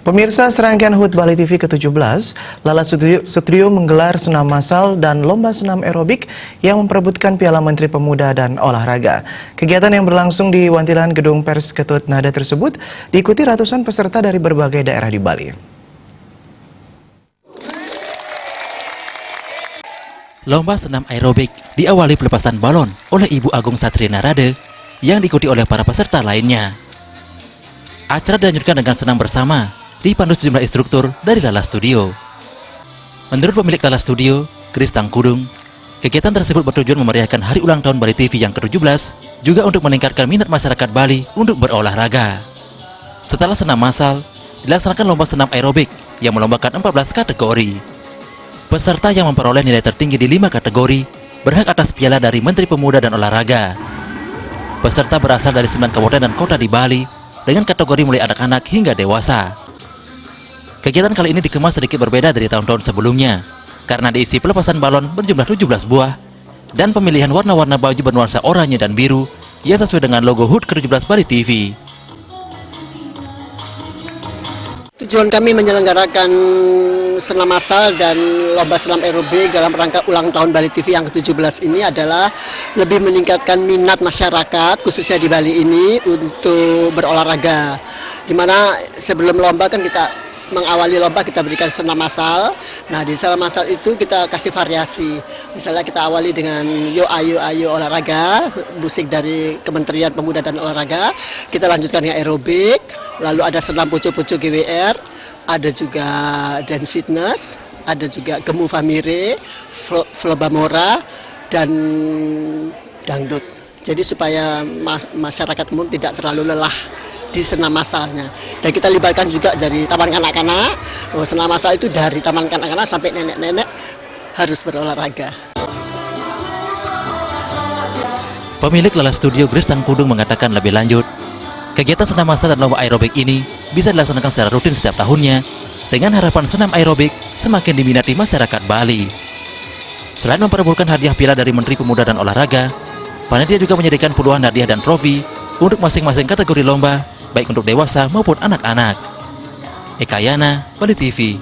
Pemirsa, serangkaian HUT Bali TV ke-17, Lala Sutrio menggelar senam massal dan lomba senam aerobik yang memperebutkan Piala Menteri Pemuda dan Olahraga. Kegiatan yang berlangsung di Wantilan Gedung Pers Ketut Nada tersebut diikuti ratusan peserta dari berbagai daerah di Bali. Lomba senam aerobik diawali pelepasan balon oleh Ibu Agung Satria Narade yang diikuti oleh para peserta lainnya. Acara dilanjutkan dengan senam bersama, dipandu sejumlah instruktur dari Lala Studio. Menurut pemilik Lala Studio, Chris Tangkudung, kegiatan tersebut bertujuan memeriahkan hari ulang tahun Bali TV yang ke-17, juga untuk meningkatkan minat masyarakat Bali untuk berolahraga. Setelah senam massal, dilaksanakan lomba senam aerobik yang melombakan 14 kategori. Peserta yang memperoleh nilai tertinggi di 5 kategori berhak atas piala dari Menteri Pemuda dan Olahraga. Peserta berasal dari 9 kabupaten dan kota di Bali dengan kategori mulai anak-anak hingga dewasa. Kegiatan kali ini dikemas sedikit berbeda dari tahun-tahun sebelumnya, karena diisi pelepasan balon berjumlah 17 buah dan pemilihan warna-warna baju bernuansa oranye dan biru yang sesuai dengan logo HUT ke-17 Bali TV. Tujuan kami menyelenggarakan senam massal dan lomba senam aerobik dalam rangka ulang tahun Bali TV yang ke-17 ini adalah lebih meningkatkan minat masyarakat khususnya di Bali ini untuk berolahraga. Dimana sebelum lomba kan kita mengawali lomba kita berikan senam massal. Nah, di senam massal itu kita kasih variasi. Misalnya kita awali dengan Yo Ayo Ayo olahraga, musik dari Kementerian Pemuda dan Olahraga. Kita lanjutkan dengan aerobik, lalu ada senam pucuk-pucuk GWR, ada juga dance fitness, ada juga Gemu Famire, Flobamora, dan dangdut. Jadi supaya masyarakat umum tidak terlalu lelah di senam massalnya. Dan kita libatkan juga dari taman kanak-kanak, bahwa senam massal itu dari taman kanak-kanak sampai nenek-nenek harus berolahraga. Pemilik Lala Studio Chris Tangkudung mengatakan lebih lanjut, kegiatan senam massal dan lomba aerobik ini bisa dilaksanakan secara rutin setiap tahunnya dengan harapan senam aerobik semakin diminati masyarakat Bali. Selain memperebutkan hadiah piala dari Menteri Pemuda dan Olahraga, panitia juga menyediakan puluhan hadiah dan trofi untuk masing-masing kategori lomba, baik untuk dewasa maupun anak-anak. Eka Yana, Bali TV.